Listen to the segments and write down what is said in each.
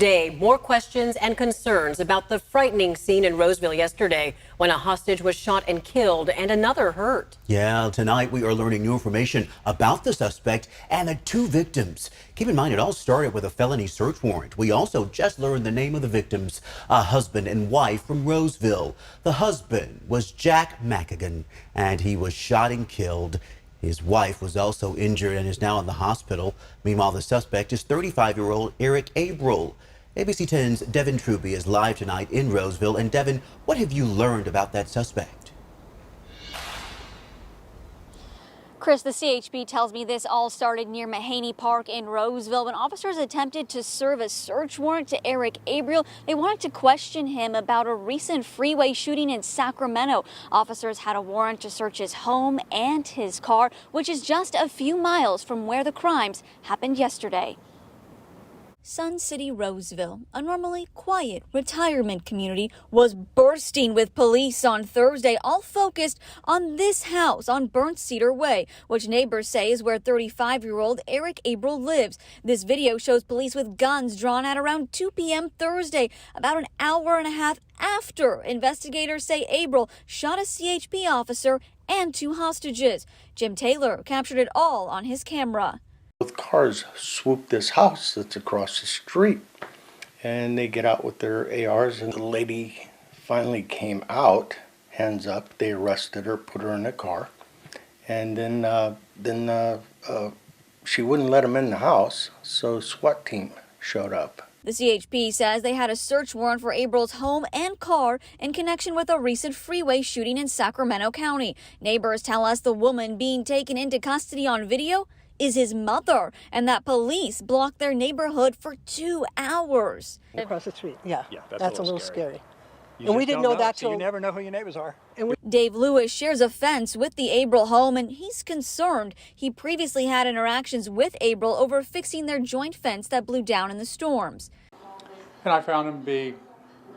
Day, more questions and concerns about the frightening scene in Roseville yesterday when a hostage was shot and killed and another hurt. Yeah, tonight we are learning new information about the suspect and the two victims. Keep in mind, it all started with a felony search warrant. We also just learned the name of the victims, a husband and wife from Roseville. The husband was Jack MacEgan, and he was shot and killed. His wife was also injured and is now in the hospital. Meanwhile, the suspect is 35-year-old Eric Abril. ABC 10's Devin Truby is live tonight in Roseville. And Devin, what have you learned about that suspect? Chris, the CHP tells me this all started near Mahaney Park in Roseville when officers attempted to serve a search warrant to Eric Abril. They wanted to question him about a recent freeway shooting in Sacramento. Officers had a warrant to search his home and his car, which is just a few miles from where the crimes happened yesterday. Sun City, Roseville, a normally quiet retirement community, was bursting with police on Thursday, all focused on this house on Burnt Cedar Way, which neighbors say is where 35-year-old Eric Abril lives. This video shows police with guns drawn at around 2 p.m. Thursday, about an hour and a half after investigators say Abril shot a CHP officer and two hostages. Jim Taylor captured it all on his camera. Both cars swoop this house that's across the street, and they get out with their ARs, and the lady finally came out, hands up. They arrested her, put her in the car, and then she wouldn't let them in the house, so SWAT team showed up. The CHP says they had a search warrant for Abril's home and car in connection with a recent freeway shooting in Sacramento County. Neighbors tell us the woman being taken into custody on video is his mother, and that police blocked their neighborhood for 2 hours. Across the street, yeah, that's a little scary. And we didn't know that till you never know who your neighbors are. Dave Lewis shares a fence with the Abril home, and he's concerned. He previously had interactions with Abril over fixing their joint fence that blew down in the storms. And I found him to be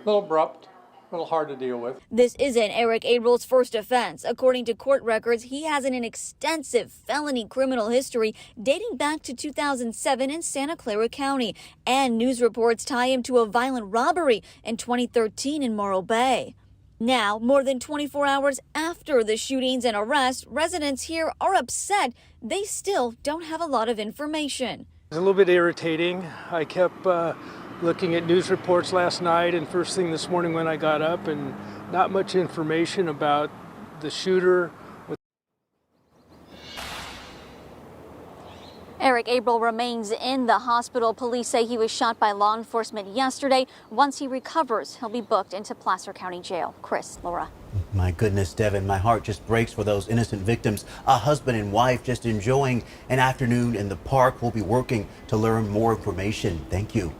a little abrupt, a little hard to deal with. This isn't Eric Abril's first offense. According to court records, he has an extensive felony criminal history dating back to 2007 in Santa Clara County, and news reports tie him to a violent robbery in 2013 in Morro Bay. Now, more than 24 hours after the shootings and arrest, residents here are upset. They still don't have a lot of information. It's a little bit irritating. I kept looking at news reports last night and first thing this morning when I got up, and not much information about the shooter. Eric Abril remains in the hospital. Police say he was shot by law enforcement yesterday. Once he recovers, he'll be booked into Placer County Jail. Chris, Laura. My goodness, Devin, my heart just breaks for those innocent victims. A husband and wife just enjoying an afternoon in the park. We'll be working to learn more information. Thank you.